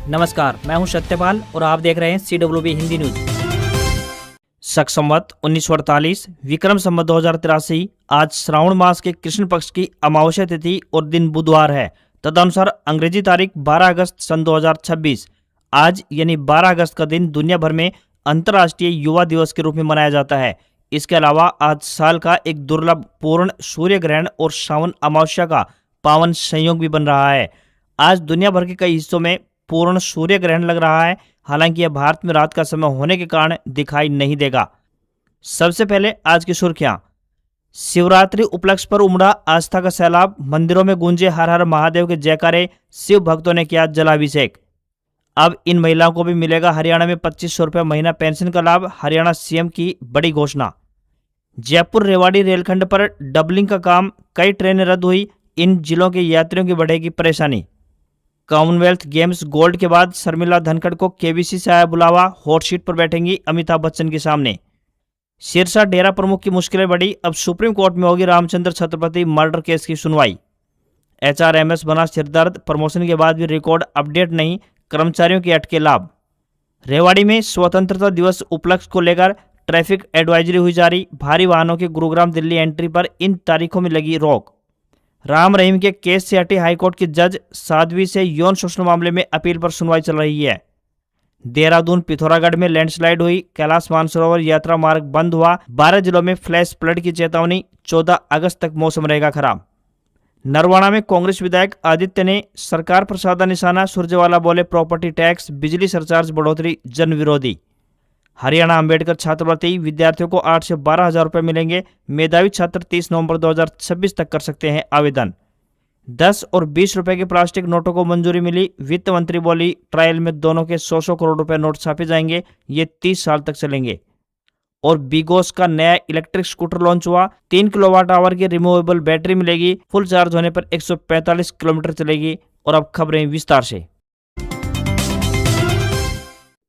नमस्कार, मैं हूं सत्यपाल और आप देख रहे हैं CWB हिंदी न्यूज। शक संवत 1948 विक्रम संवत 2083 आज श्रावण मास के कृष्ण पक्ष की अमावस्या तिथि और दिन बुधवार है। तदनुसार अंग्रेजी तारीख 12 अगस्त सन 2026 आज यानी 12 अगस्त का दिन दुनिया भर में अंतर्राष्ट्रीय युवा दिवस के रूप में मनाया जाता है। इसके अलावा आज साल का एक दुर्लभ पूर्ण सूर्य ग्रहण और श्रावण अमावस्या का पावन संयोग भी बन रहा है। आज दुनिया भर के कई हिस्सों में पूर्ण सूर्य ग्रहण लग रहा है। हालांकि यह भारत में रात का समय होने के कारण दिखाई नहीं देगा। सबसे पहले आज की सुर्खियां। शिवरात्रि उपलक्ष्य पर उमड़ा आस्था का सैलाब, मंदिरों में गूंजे हर हर महादेव के जयकारे, शिव भक्तों ने किया जलाभिषेक। अब इन महिलाओं को भी मिलेगा हरियाणा में 2500 रुपये महीना पेंशन का लाभ, हरियाणा सीएम की बड़ी घोषणा। जयपुर रेवाड़ी रेलखंड पर डबलिंग का काम, कई ट्रेनें रद्द हुई, इन जिलों के यात्रियों की बढ़ेगी परेशानी। कॉमनवेल्थ गेम्स गोल्ड के बाद शर्मिला धनखड़ को केबीसी से आया बुलावा, हॉट सीट पर बैठेंगी अमिताभ बच्चन के सामने। सिरसा डेरा प्रमुख की मुश्किलें बढ़ी, अब सुप्रीम कोर्ट में होगी रामचंद्र छत्रपति मर्डर केस की सुनवाई। HRMS बना सिरदर्द, प्रमोशन के बाद भी रिकॉर्ड अपडेट नहीं, कर्मचारियों के अटके लाभ। रेवाड़ी में स्वतंत्रता दिवस उपलक्ष्य को लेकर ट्रैफिक एडवाइजरी हुई जारी, भारी वाहनों की गुरुग्राम दिल्ली एंट्री पर इन तारीखों में लगी रोक। राम रहीम के केस से हटी हाईकोर्ट की जज, साध्वी से यौन शोषण मामले में अपील पर सुनवाई चल रही है। देहरादून पिथौरागढ़ में लैंडस्लाइड हुई, कैलाश मानसरोवर यात्रा मार्ग बंद हुआ, 12 जिलों में फ्लैश फ्लड की चेतावनी, 14 अगस्त तक मौसम रहेगा खराब। नरवाना में कांग्रेस विधायक आदित्य ने सरकार पर साधा निशाना, सुरजेवाला बोले प्रॉपर्टी टैक्स, बिजली सरचार्ज बढ़ोतरी जन विरोधी। हरियाणा अंबेडकर छात्रवृत्ति, विद्यार्थियों को 8 से 12 हजार रुपये मिलेंगे, मेधावी छात्र 30 नवंबर 2026 तक कर सकते हैं आवेदन। 10 और 20 रुपए के प्लास्टिक नोटों को मंजूरी मिली, वित्त मंत्री बोली ट्रायल में दोनों के 100 करोड़ रुपए नोट छापे जाएंगे, ये 30 साल तक चलेंगे। और बिगोस का नया इलेक्ट्रिक स्कूटर लॉन्च हुआ, 3 किलोवाट आवर की रिमूवेबल बैटरी मिलेगी, फुल चार्ज होने पर 145 किलोमीटर चलेगी। और अब खबरें विस्तार से।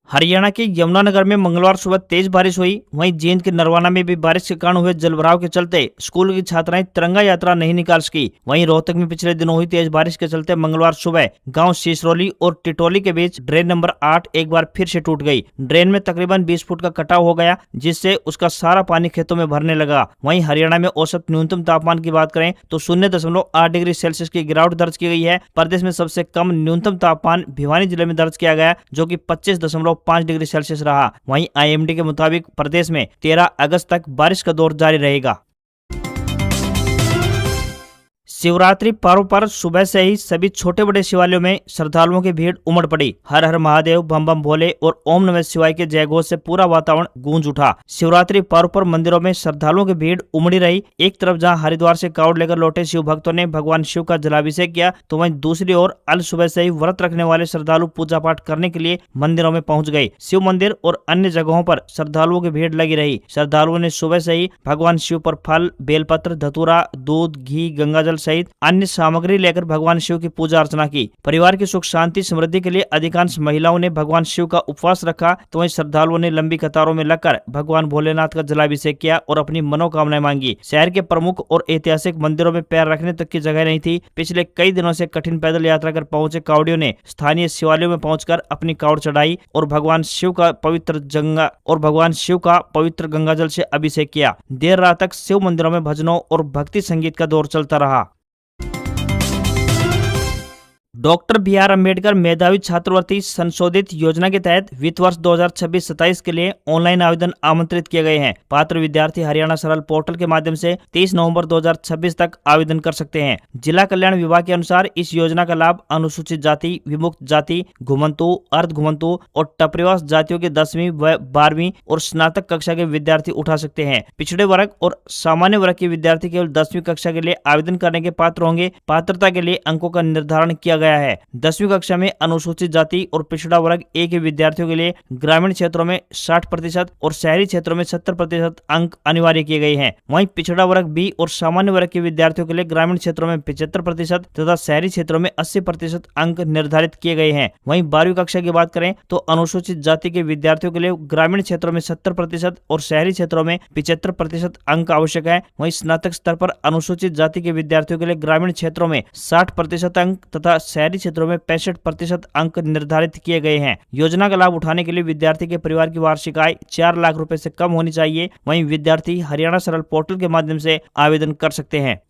हरियाणा के यमुनानगर में मंगलवार सुबह तेज बारिश हुई, वहीं जींद के नरवाना में भी बारिश के कारण हुए जलभराव के चलते स्कूल की छात्राएं तिरंगा यात्रा नहीं निकाल सकी। वहीं रोहतक में पिछले दिनों हुई तेज बारिश के चलते मंगलवार सुबह गांव शीशरौली और टिटोली के बीच ड्रेन नंबर 8 एक बार फिर से टूट गई। ड्रेन में तकरीबन 20 फुट का कटाव हो गया, जिससे उसका सारा पानी खेतों में भरने लगा। वहीं हरियाणा में औसत न्यूनतम तापमान की बात करें तो 0.8 डिग्री सेल्सियस की गिरावट दर्ज की गई है। प्रदेश में सबसे कम न्यूनतम तापमान भिवानी जिले में दर्ज किया गया, जो कि 25.5 डिग्री सेल्सियस रहा। वहीं IMD के मुताबिक प्रदेश में 13 अगस्त तक बारिश का दौर जारी रहेगा। शिवरात्रि पर्व पर सुबह से ही सभी छोटे बड़े शिवालयों में श्रद्धालुओं की भीड़ उमड़ पड़ी। हर हर महादेव, बम बम भोले और ओम नमः शिवाय के जयघोष से पूरा वातावरण गूंज उठा। शिवरात्रि पर्व पर मंदिरों में श्रद्धालुओं की भीड़ उमड़ी रही। एक तरफ जहां हरिद्वार से कावड़ लेकर लौटे शिव भक्तों ने भगवान शिव का जलाभिषेक किया, तो वहीं दूसरी ओर अल सुबह से ही व्रत रखने वाले श्रद्धालु पूजा पाठ करने के लिए मंदिरों में पहुंच गए। शिव मंदिर और अन्य जगहों पर श्रद्धालुओं की भीड़ लगी रही। श्रद्धालुओं ने सुबह से ही भगवान शिव पर फल, बेलपत्र, धतूरा, दूध, घी, गंगाजल सहित अन्य सामग्री लेकर भगवान शिव की पूजा अर्चना की। परिवार की सुख शांति समृद्धि के लिए अधिकांश महिलाओं ने भगवान शिव का उपवास रखा, तो वहीं श्रद्धालुओं ने लंबी कतारों में लगकर भगवान भोलेनाथ का जलाभिषेक किया और अपनी मनोकामनाएं मांगी। शहर के प्रमुख और ऐतिहासिक मंदिरों में पैर रखने तक की जगह नहीं थी। पिछले कई दिनों से कठिन पैदल यात्रा कर पहुंचे कावड़ियों ने स्थानीय शिवालयों में पहुंचकर अपनी कावड़ चढ़ाई और भगवान शिव का पवित्र गंगाजल से अभिषेक किया। देर रात तक शिव मंदिरों में भजनों और भक्ति संगीत का दौर चलता रहा। डॉक्टर BR अम्बेडकर मेधावी छात्रवृत्ति संशोधित योजना के तहत वित्त वर्ष 2026-27 के लिए ऑनलाइन आवेदन आमंत्रित किए गए हैं। पात्र विद्यार्थी हरियाणा सरल पोर्टल के माध्यम से 30 नवंबर 2026 तक आवेदन कर सकते हैं। जिला कल्याण विभाग के अनुसार इस योजना का लाभ अनुसूचित जाति, विमुक्त जाति, घुमंतु, अर्ध घुमंतु और टपरिवास जातियों के 10वीं व 12वीं और स्नातक कक्षा के विद्यार्थी उठा सकते हैं। पिछड़े वर्ग और सामान्य वर्ग के विद्यार्थी केवल 10वीं कक्षा के लिए आवेदन करने के पात्र होंगे। पात्रता के लिए अंकों का निर्धारण किया गया है। 10वीं कक्षा में अनुसूचित जाति और पिछड़ा वर्ग A के विद्यार्थियों के लिए ग्रामीण क्षेत्रों में 60% और शहरी क्षेत्रों में 70% अंक अनिवार्य किए गए हैं। वहीं पिछड़ा वर्ग B और सामान्य वर्ग के विद्यार्थियों के लिए ग्रामीण क्षेत्रों में 75% तथा शहरी क्षेत्रों में 80% अंक निर्धारित किए गए हैं। वहीं 12वीं कक्षा की बात करें तो अनुसूचित जाति के विद्यार्थियों के लिए ग्रामीण क्षेत्रों में 70% और शहरी क्षेत्रों में 75% अंक आवश्यक है। वहीं स्नातक स्तर पर अनुसूचित जाति के विद्यार्थियों के लिए ग्रामीण क्षेत्रों में 60% अंक तथा शहरी क्षेत्रों में 65% अंक निर्धारित किए गए हैं। योजना का लाभ उठाने के लिए विद्यार्थी के परिवार की वार्षिक आय 4 लाख रुपए से कम होनी चाहिए। वहीं विद्यार्थी हरियाणा सरल पोर्टल के माध्यम से आवेदन कर सकते हैं।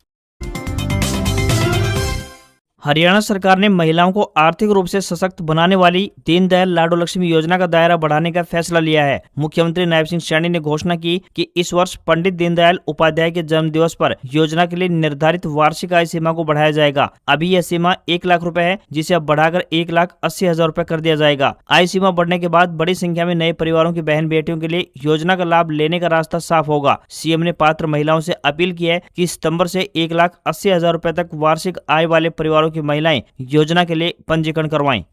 हरियाणा सरकार ने महिलाओं को आर्थिक रूप से सशक्त बनाने वाली दीनदयाल लाडो लक्ष्मी योजना का दायरा बढ़ाने का फैसला लिया है। मुख्यमंत्री नायब सिंह सैनी ने घोषणा की कि इस वर्ष पंडित दीनदयाल उपाध्याय के जन्म दिवस पर योजना के लिए निर्धारित वार्षिक आय सीमा को बढ़ाया जाएगा। अभी यह सीमा 1 लाख रुपए है, जिसे अब बढ़ाकर 1,80,000 रुपए कर दिया जाएगा। आय सीमा बढ़ने के बाद बड़ी संख्या में नए परिवारों की बहन बेटियों के लिए योजना का लाभ लेने का रास्ता साफ होगा। सीएम ने पात्र महिलाओं से अपील की है कि सितंबर से 1,80,000 रुपए तक वार्षिक आय वाले परिवारों की महिलाएं योजना के लिए पंजीकरण करवाएं।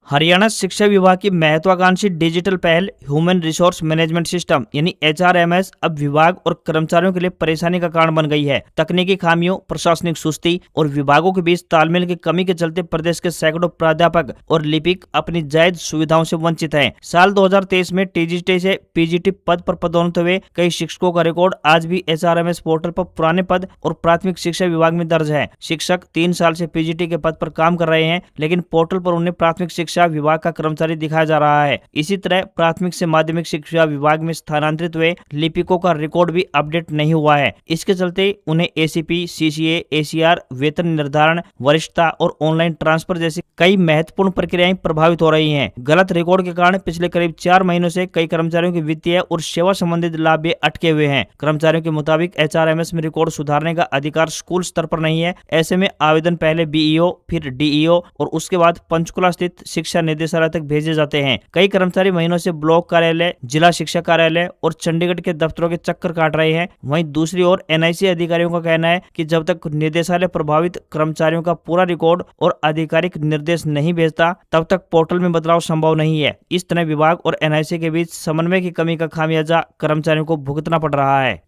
हरियाणा शिक्षा विभाग की महत्वाकांक्षी डिजिटल पहल ह्यूमन रिसोर्स मैनेजमेंट सिस्टम यानी HRMS अब विभाग और कर्मचारियों के लिए परेशानी का कारण बन गई है। तकनीकी खामियों, प्रशासनिक सुस्ती और विभागों के बीच तालमेल की कमी के चलते प्रदेश के सैकड़ों प्राध्यापक और लिपिक अपनी जायज सुविधाओं से वंचित हैं। साल 2023 में TGT से PGT पद पर पदोन्नत हुए कई शिक्षकों का रिकॉर्ड आज भी HRMS पोर्टल पर पुराने पद और प्राथमिक शिक्षा विभाग में दर्ज है। शिक्षक 3 साल से PGT के पद पर काम कर रहे हैं, लेकिन पोर्टल पर उन्हें प्राथमिक शिक्षा विभाग का कर्मचारी दिखाया जा रहा है। इसी तरह प्राथमिक से माध्यमिक शिक्षा विभाग में स्थानांतरित हुए लिपिकों का रिकॉर्ड भी अपडेट नहीं हुआ है। इसके चलते उन्हें ACP, CCA, ACR, वेतन निर्धारण, वरिष्ठता और ऑनलाइन ट्रांसफर जैसी कई महत्वपूर्ण प्रक्रियाएं प्रभावित हो रही हैं। गलत रिकॉर्ड के कारण पिछले करीब 4 महीनों से कई कर्मचारियों के वित्तीय और सेवा संबंधित लाभ भी अटके हुए हैं। कर्मचारियों के मुताबिक HRMS में रिकॉर्ड सुधारने का अधिकार स्कूल स्तर पर नहीं है। ऐसे में आवेदन पहले BEO, फिर DEO और उसके बाद पंचकुला स्थित शिक्षा निदेशालय तक भेजे जाते हैं। कई कर्मचारी महीनों से ब्लॉक कार्यालय, जिला शिक्षा कार्यालय और चंडीगढ़ के दफ्तरों के चक्कर काट रहे हैं। वहीं दूसरी ओर NIC अधिकारियों का कहना है कि जब तक निदेशालय प्रभावित कर्मचारियों का पूरा रिकॉर्ड और आधिकारिक निर्देश नहीं भेजता, तब तक पोर्टल में बदलाव संभव नहीं है। इस तरह विभाग और NIC के बीच समन्वय की कमी का खामियाजा कर्मचारियों को भुगतना पड़ रहा है।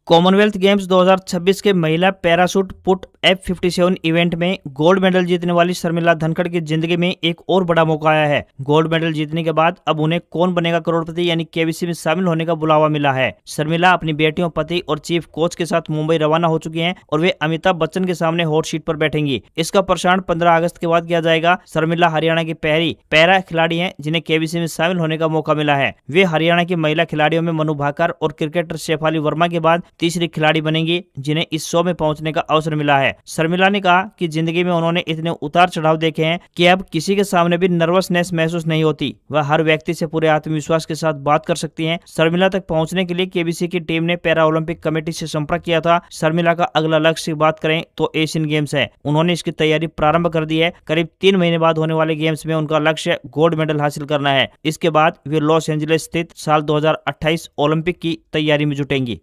कॉमनवेल्थ गेम्स 2026 के महिला पैराशूट पुट F57 इवेंट में गोल्ड मेडल जीतने वाली शर्मिला धनखड़ की जिंदगी में एक और बड़ा मौका आया है। गोल्ड मेडल जीतने के बाद अब उन्हें कौन बनेगा करोड़पति यानी KBC में शामिल होने का बुलावा मिला है। शर्मिला अपनी बेटियों, पति और चीफ कोच के साथ मुंबई रवाना हो चुकी हैं और वे अमिताभ बच्चन के सामने हॉट सीट पर बैठेंगी। इसका प्रसारण 15 अगस्त के बाद किया जाएगा। शर्मिला हरियाणा की पहली पैरा खिलाड़ी है जिन्हें KBC में शामिल होने का मौका मिला है। वे हरियाणा की महिला खिलाड़ियों में मनु भाकर और क्रिकेटर शेफाली वर्मा के बाद तीसरी खिलाड़ी बनेंगी जिन्हें इस शो में पहुंचने का अवसर मिला है। शर्मिला ने कहा कि जिंदगी में उन्होंने इतने उतार चढ़ाव देखे हैं कि अब किसी के सामने भी नर्वसनेस महसूस नहीं होती। वह हर व्यक्ति से पूरे आत्मविश्वास के साथ बात कर सकती हैं। शर्मिला तक पहुंचने के लिए KBC की टीम ने पैरा ओलंपिक कमेटी से संपर्क किया था। शर्मिला का अगला लक्ष्य की बात करें तो एशियन गेम्स है। उन्होंने इसकी तैयारी प्रारंभ कर दी है। करीब 3 महीने बाद होने वाले गेम्स में उनका लक्ष्य गोल्ड मेडल हासिल करना है। इसके बाद वे लॉस एंजलिस स्थित साल 2028 ओलंपिक की तैयारी में जुटेंगी।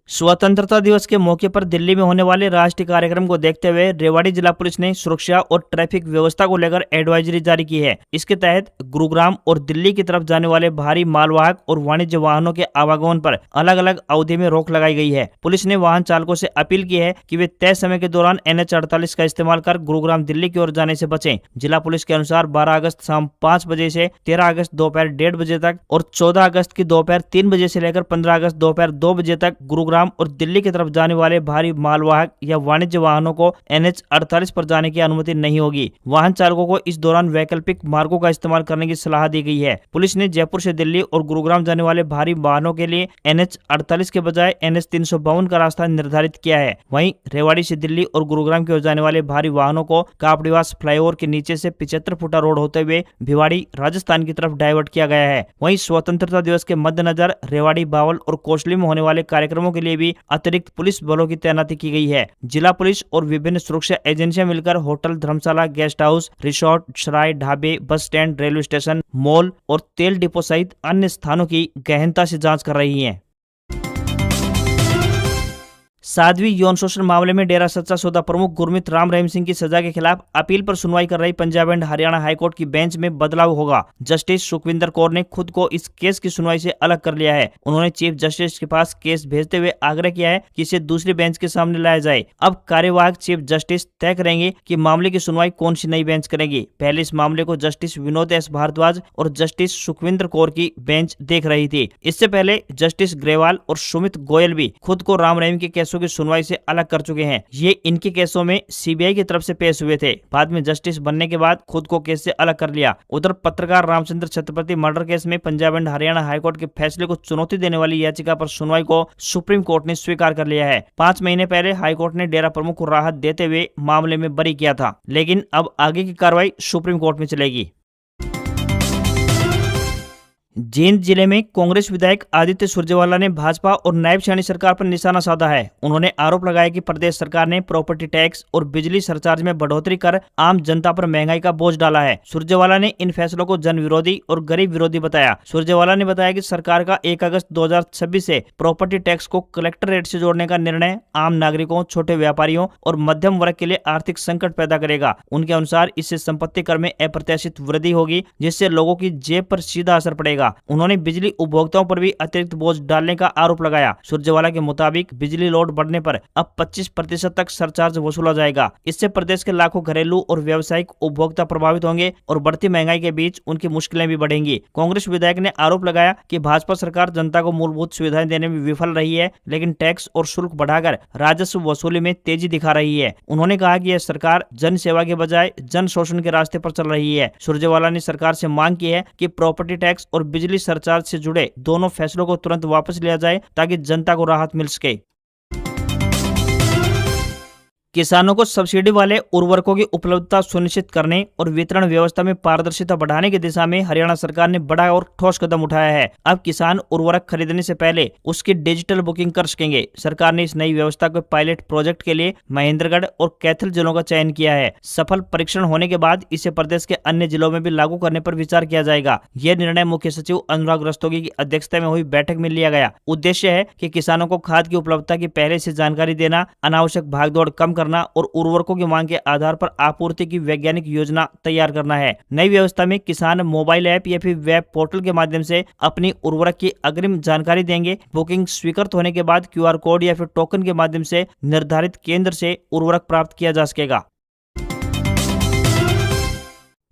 स्वतंत्रता दिवस के मौके पर दिल्ली में होने वाले राष्ट्रीय कार्यक्रम को देखते हुए रेवाड़ी जिला पुलिस ने सुरक्षा और ट्रैफिक व्यवस्था को लेकर एडवाइजरी जारी की है। इसके तहत गुरुग्राम और दिल्ली की तरफ जाने वाले भारी मालवाहक और वाणिज्य वाहनों के आवागमन पर अलग अलग अवधि में रोक लगाई गई है। पुलिस ने वाहन चालकों से अपील की है कि वे तय समय के दौरान NH48 का इस्तेमाल कर गुरुग्राम दिल्ली की ओर जाने से बचें। जिला पुलिस के अनुसार 12 अगस्त शाम 5 बजे से 13 अगस्त दोपहर 1:30 बजे तक और 14 अगस्त की दोपहर 3 बजे से लेकर 15 अगस्त दोपहर 2 बजे तक गुरुग्राम और दिल्ली की तरफ जाने वाले भारी मालवाहक या वाणिज्य वाहनों को NH48 पर जाने की अनुमति नहीं होगी। वाहन चालकों को इस दौरान वैकल्पिक मार्गों का इस्तेमाल करने की सलाह दी गई है। पुलिस ने जयपुर से दिल्ली और गुरुग्राम जाने वाले भारी वाहनों के लिए NH48 के बजाय NH352 का रास्ता निर्धारित किया है। वहीं रेवाड़ी से दिल्ली और गुरुग्राम की ओर जाने वाले भारी वाहनों को कापड़ीवास फ्लाईओवर के नीचे से 75 फुटा रोड होते हुए भिवाड़ी राजस्थान की तरफ डाइवर्ट किया गया है। वहीं स्वतंत्रता दिवस के मद्देनजर रेवाड़ी, बावल और कोसली में होने वाले कार्यक्रमों के लिए भी अतिरिक्त पुलिस बलों की तैनाती की गई है। जिला पुलिस और विभिन्न सुरक्षा एजेंसियां मिलकर होटल, धर्मशाला, गेस्ट हाउस, रिसोर्ट, सराय, ढाबे, bus stand, railway station, mall और तेल डिपो सहित अन्य स्थानों की गहनता से जांच कर रही हैं। साध्वी यौन शोषण मामले में डेरा सच्चा सौदा प्रमुख गुरमीत राम रहीम सिंह की सजा के खिलाफ अपील पर सुनवाई कर रही पंजाब एंड हरियाणा हाईकोर्ट की बेंच में बदलाव होगा। जस्टिस सुखविंदर कौर ने खुद को इस केस की सुनवाई से अलग कर लिया है। उन्होंने चीफ जस्टिस के पास केस भेजते हुए आग्रह किया है कि इसे दूसरी बेंच के सामने लाया जाए। अब कार्यवाहक चीफ जस्टिस तय करेंगे कि मामले की सुनवाई कौन सी नई बेंच करेगी। पहले इस मामले को जस्टिस विनोद एस भारद्वाज और जस्टिस सुखविंदर कौर की बेंच देख रही थी। इससे पहले जस्टिस ग्रेवाल और सुमित गोयल भी खुद को राम रहीम के केसों की सुनवाई से अलग कर चुके हैं। ये इनके केसों में सीबीआई की तरफ से पेश हुए थे। बाद में जस्टिस बनने के बाद खुद को केस से अलग कर लिया। उधर पत्रकार रामचंद्र छत्रपति मर्डर केस में पंजाब एंड हरियाणा हाईकोर्ट के फैसले को चुनौती देने वाली याचिका पर सुनवाई को सुप्रीम कोर्ट ने स्वीकार कर लिया है। 5 महीने पहले हाईकोर्ट ने डेरा प्रमुख को राहत देते हुए मामले में बरी किया था, लेकिन अब आगे की कार्रवाई सुप्रीम कोर्ट में चलेगी। जींद जिले में कांग्रेस विधायक आदित्य सुरजेवाला ने भाजपा और नायब शानी सरकार पर निशाना साधा है। उन्होंने आरोप लगाया कि प्रदेश सरकार ने प्रॉपर्टी टैक्स और बिजली सरचार्ज में बढ़ोतरी कर आम जनता पर महंगाई का बोझ डाला है। सुरजेवाला ने इन फैसलों को जन विरोधी और गरीब विरोधी बताया। सुरजेवाला ने बताया कि सरकार का 1 अगस्त 2026 से प्रॉपर्टी टैक्स को कलेक्टर रेट से जोड़ने का निर्णय आम नागरिकों, छोटे व्यापारियों और मध्यम वर्ग के लिए आर्थिक संकट पैदा करेगा। उनके अनुसार इससे संपत्ति कर में अप्रत्याशित वृद्धि होगी, जिससे लोगों की जेब पर सीधा असर पड़ेगा। उन्होंने बिजली उपभोक्ताओं पर भी अतिरिक्त बोझ डालने का आरोप लगाया। सुरजेवाला के मुताबिक बिजली लोड बढ़ने पर अब 25% तक सरचार्ज वसूला जाएगा। इससे प्रदेश के लाखों घरेलू और व्यावसायिक उपभोक्ता प्रभावित होंगे और बढ़ती महंगाई के बीच उनकी मुश्किलें भी बढ़ेंगी। कांग्रेस विधायक ने आरोप लगाया कि भाजपा सरकार जनता को मूलभूत सुविधाएं देने में विफल रही है, लेकिन टैक्स और शुल्क बढ़ाकर राजस्व वसूली में तेजी दिखा रही है। उन्होंने कहा कि यह सरकार जन सेवा के बजाय जन शोषण के रास्ते पर चल रही है। सुरजेवाला ने सरकार से मांग की है कि प्रॉपर्टी टैक्स और बिजली सरचार्ज से जुड़े दोनों फैसलों को तुरंत वापस लिया जाए ताकि जनता को राहत मिल सके। किसानों को सब्सिडी वाले उर्वरकों की उपलब्धता सुनिश्चित करने और वितरण व्यवस्था में पारदर्शिता बढ़ाने की दिशा में हरियाणा सरकार ने बड़ा और ठोस कदम उठाया है। अब किसान उर्वरक खरीदने से पहले उसकी डिजिटल बुकिंग कर सकेंगे। सरकार ने इस नई व्यवस्था को पायलट प्रोजेक्ट के लिए महेंद्रगढ़ और कैथल जिलों का चयन किया है। सफल परीक्षण होने के बाद इसे प्रदेश के अन्य जिलों में भी लागू करने पर विचार किया जाएगा। यह निर्णय मुख्य सचिव अनुराग रस्तोगी की अध्यक्षता में हुई बैठक में लिया गया। उद्देश्य है कि किसानों को खाद की उपलब्धता की पहले से जानकारी देना, अनावश्यक भागदौड़ कम करना और उर्वरकों की मांग के आधार पर आपूर्ति की वैज्ञानिक योजना तैयार करना है। नई व्यवस्था में किसान मोबाइल ऐप या फिर वेब पोर्टल के माध्यम से अपनी उर्वरक की अग्रिम जानकारी देंगे। बुकिंग स्वीकृत होने के बाद QR कोड या फिर टोकन के माध्यम से निर्धारित केंद्र से उर्वरक प्राप्त किया जा सकेगा।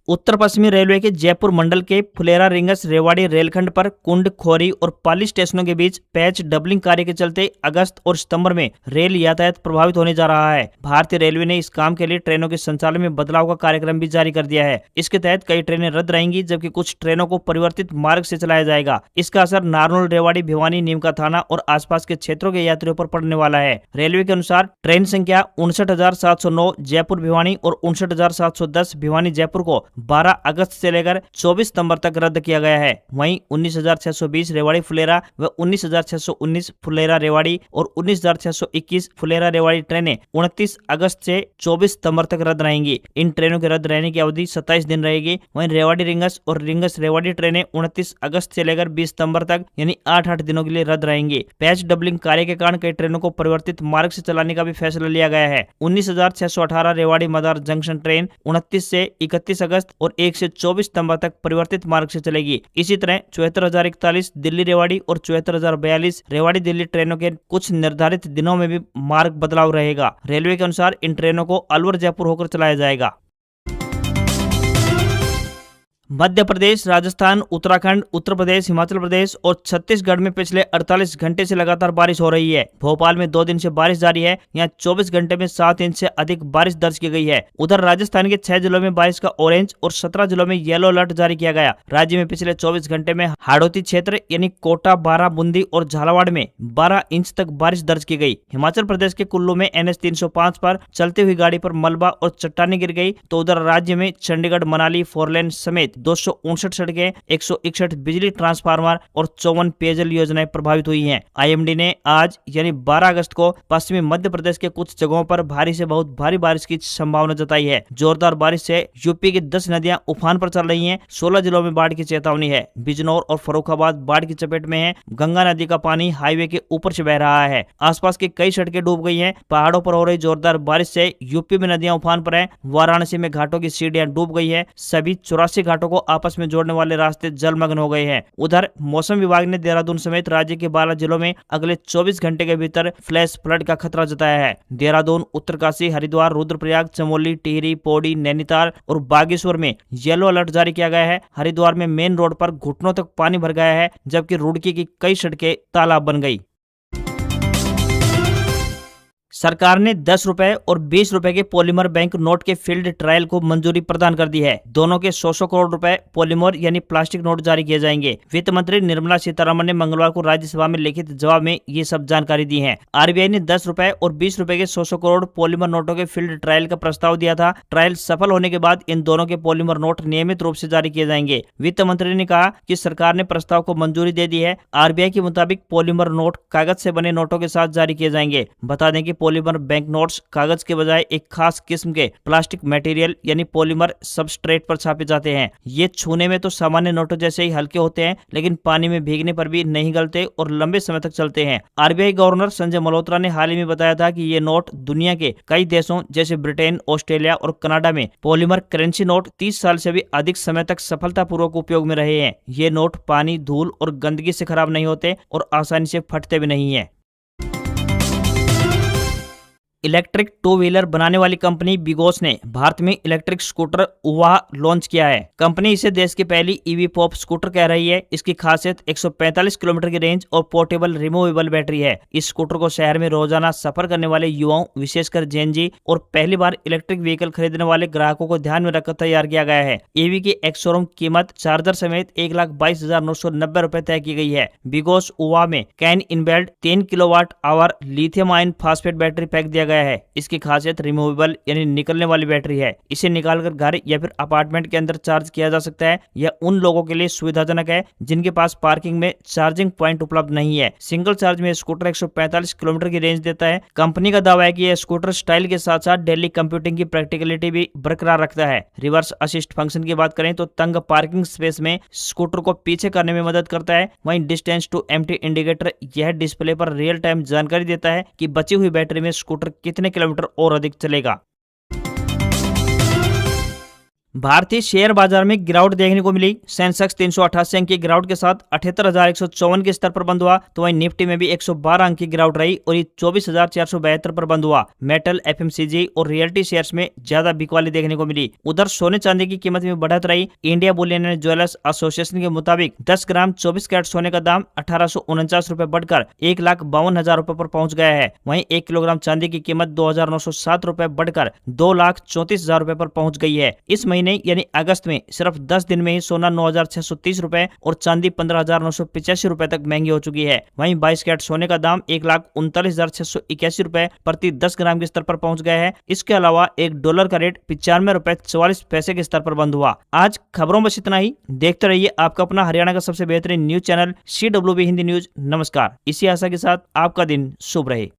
उत्तर पश्चिमी रेलवे के जयपुर मंडल के फुलेरा रिंगस रेवाड़ी रेलखंड पर कुंड, खोरी और पाली स्टेशनों के बीच पैच डबलिंग कार्य के चलते अगस्त और सितंबर में रेल यातायात प्रभावित होने जा रहा है। भारतीय रेलवे ने इस काम के लिए ट्रेनों के संचालन में बदलाव का कार्यक्रम भी जारी कर दिया है। इसके तहत कई ट्रेनें रद्द रहेंगी, जबकि कुछ ट्रेनों को परिवर्तित मार्ग से चलाया जाएगा। इसका असर नारनौल, रेवाड़ी, भिवानी, नीमका थाना और आसपास के क्षेत्रों के यात्रियों पर पड़ने वाला है। रेलवे के अनुसार ट्रेन संख्या 59,709 जयपुर भिवानी और 59,710 भिवानी जयपुर को 12 अगस्त से लेकर 24 सितंबर तक रद्द किया गया है। वहीं 19,620 रेवाड़ी फुलेरा व 19,619 फुलेरा रेवाड़ी और 19,621 फुलेरा रेवाड़ी ट्रेनें 29 अगस्त से 24 सितंबर तक रद्द रहेंगी। इन ट्रेनों के रद्द रहने की अवधि 27 दिन रहेगी। वहीं रेवाड़ी रिंगस और रिंगस रेवाड़ी ट्रेनें 29 अगस्त से लेकर 20 सितंबर तक यानी 8 दिनों के लिए रद्द रहेंगी। पैच डबलिंग कार्य के कारण कई ट्रेनों को परिवर्तित मार्ग से चलाने का भी फैसला लिया गया है। 19,618 रेवाड़ी मदार जंक्शन ट्रेन 29 से 31 अगस्त और 1 से 24 सितंबर तक परिवर्तित मार्ग से चलेगी। इसी तरह 74,041 दिल्ली रेवाड़ी और 74,042 रेवाड़ी दिल्ली ट्रेनों के कुछ निर्धारित दिनों में भी मार्ग बदलाव रहेगा। रेलवे के अनुसार इन ट्रेनों को अलवर जयपुर होकर चलाया जाएगा। मध्य प्रदेश, राजस्थान, उत्तराखंड, उत्तर प्रदेश, हिमाचल प्रदेश और छत्तीसगढ़ में पिछले 48 घंटे से लगातार बारिश हो रही है। भोपाल में 2 दिन से बारिश जारी है। यहाँ 24 घंटे में 7 इंच से अधिक बारिश दर्ज की गई है। उधर राजस्थान के 6 जिलों में बारिश का ऑरेंज और 17 जिलों में येलो अलर्ट जारी किया गया। राज्य में पिछले 24 घंटे में हाड़ौती क्षेत्र यानी कोटा, बारां, बूंदी और झालावाड़ में 12 इंच तक बारिश दर्ज की गई। हिमाचल प्रदेश के कुल्लू में NH 305 पर चलती हुई गाड़ी पर मलबा और चट्टानें गिर गई। तो उधर राज्य में चंडीगढ़, मनाली, फोरलेन समेत 259 सड़कें, 161 बिजली ट्रांसफार्मर और 54 पेयजल योजनाएं प्रभावित हुई हैं। IMD ने आज यानी 12 अगस्त को पश्चिमी मध्य प्रदेश के कुछ जगहों पर भारी से बहुत भारी बारिश की संभावना जताई है। जोरदार बारिश से यूपी की 10 नदियां उफान पर चल रही हैं। 16 जिलों में बाढ़ की चेतावनी है। बिजनौर और फर्रुखाबाद बाढ़ की चपेट में है। गंगा नदी का पानी हाईवे के ऊपर से बह रहा है। आसपास की कई सड़कें डूब गई हैं। पहाड़ों पर हो रही जोरदार बारिश से यूपी में नदियां उफान पर हैं। वाराणसी में घाटों की सीढ़ियां डूब गई है। सभी 84 घाटों को आपस में जोड़ने वाले रास्ते जलमग्न हो गए हैं। उधर मौसम विभाग ने देहरादून समेत राज्य के 12 जिलों में अगले 24 घंटे के भीतर फ्लैश फ्लड का खतरा जताया है। देहरादून, उत्तरकाशी, हरिद्वार, रुद्रप्रयाग, चमोली, टिहरी, पौड़ी, नैनीताल और बागेश्वर में येलो अलर्ट जारी किया गया है। हरिद्वार में मेन रोड पर घुटनों तक पानी भर गया है, जबकि रुड़की की कई सड़कें तालाब बन गई। सरकार ने 10 रुपए और 20 रुपए के पॉलीमर बैंक नोट के फील्ड ट्रायल को मंजूरी प्रदान कर दी है। दोनों के 100 करोड़ रुपए पॉलीमर यानी प्लास्टिक नोट जारी किए जाएंगे। वित्त मंत्री निर्मला सीतारमण ने मंगलवार को राज्यसभा में लिखित जवाब में ये सब जानकारी दी है। RBI ने 10 रुपए और 20 रुपए के 100 करोड़ पॉलीमर नोटों के फील्ड ट्रायल का प्रस्ताव दिया था। ट्रायल सफल होने के बाद इन दोनों के पॉलीमर नोट नियमित रूप से जारी किए जाएंगे। वित्त मंत्री ने कहा कि सरकार ने प्रस्ताव को मंजूरी दे दी है। RBI के मुताबिक पॉलीमर नोट कागज से बने नोटों के साथ जारी किए जाएंगे। बता दें कि पॉलीमर बैंक नोट्स कागज के बजाय एक खास किस्म के प्लास्टिक मटेरियल यानी पॉलीमर सबस्ट्रेट पर छापे जाते हैं। ये छूने में तो सामान्य नोटों जैसे ही हल्के होते हैं, लेकिन पानी में भीगने पर भी नहीं गलते और लंबे समय तक चलते हैं। RBI गवर्नर संजय मल्होत्रा ने हाल ही में बताया था कि ये नोट दुनिया के कई देशों जैसे ब्रिटेन, ऑस्ट्रेलिया और कनाडा में पॉलीमर करेंसी नोट 30 साल से भी अधिक समय तक सफलतापूर्वक उपयोग में रहे हैं। ये नोट पानी, धूल और गंदगी से खराब नहीं होते और आसानी से फटते भी नहीं है। इलेक्ट्रिक टू व्हीलर बनाने वाली कंपनी बिगोस ने भारत में इलेक्ट्रिक स्कूटर उवा लॉन्च किया है। कंपनी इसे देश की पहली ईवी पॉप स्कूटर कह रही है। इसकी खासियत 145 किलोमीटर की रेंज और पोर्टेबल रिमूवेबल बैटरी है। इस स्कूटर को शहर में रोजाना सफर करने वाले युवाओं, विशेषकर जेनजी और पहली बार इलेक्ट्रिक व्हीकल खरीदने वाले ग्राहकों को ध्यान में रखकर तैयार किया गया है। ईवी की एक्स शोरूम कीमत चार्जर समेत 1,22,990 रुपए तय की गई है। बिगोस उवा में can inbuilt 3 kilowatt hour lithium ion phosphate battery pack दिया गया है। इसकी खासियत रिमूवेबल यानी निकलने वाली बैटरी है। इसे निकालकर घर या फिर अपार्टमेंट के अंदर चार्ज किया जा सकता है। यह उन लोगों के लिए सुविधाजनक है जिनके पास पार्किंग में चार्जिंग पॉइंट उपलब्ध नहीं है। सिंगल चार्ज में स्कूटर 145 किलोमीटर की रेंज देता है। कंपनी का दावा है कि यह स्कूटर स्टाइल के साथ साथ डेली कंप्यूटिंग की प्रैक्टिकलिटी भी बरकरार रखता है। रिवर्स असिस्ट फंक्शन की बात करें तो तंग पार्किंग स्पेस में स्कूटर को पीछे करने में मदद करता है। वहीं डिस्टेंस टू एम्प्टी इंडिकेटर यह डिस्प्ले पर रियल टाइम जानकारी देता है कि बची हुई बैटरी में स्कूटर कितने किलोमीटर और अधिक चलेगा। भारतीय शेयर बाजार में गिरावट देखने को मिली। सेंसेक्स 388 अंक की गिरावट के साथ 78,154 के स्तर पर बंद हुआ, तो वहीं निफ्टी में भी 112 अंक की गिरावट रही और ये 24,472 पर बंद हुआ। मेटल, FMCG और रियल्टी शेयर्स में ज्यादा बिकवाली देखने को मिली। उधर सोने चांदी की कीमत में बढ़त रही। India Boolean and jewellers association के मुताबिक 10 ग्राम 24 कैरेट सोने का दाम 1849 रुपए बढ़कर 1,52,000 रुपए पर पहुंच गया है। वहीं 1 किलोग्राम चांदी की कीमत 2,907 रुपए बढ़कर 2,34,000 रुपए पर पहुंच गई है। इस महीने यानी अगस्त में सिर्फ 10 दिन में ही सोना 9,630 रुपए और चांदी 15,985 रुपए तक महंगी हो चुकी है। वहीं 22 कैरेट सोने का दाम 1,39,681 रुपए प्रति 10 ग्राम के स्तर पर पहुंच गया है। इसके अलावा $1 का रेट 95 रुपए 44 पैसे के स्तर पर बंद हुआ। आज खबरों में इतना ही। देखते रहिए आपका अपना हरियाणा का सबसे बेहतरीन news channel CWB Hindi news. नमस्कार। इसी आशा के साथ आपका दिन शुभ रहे।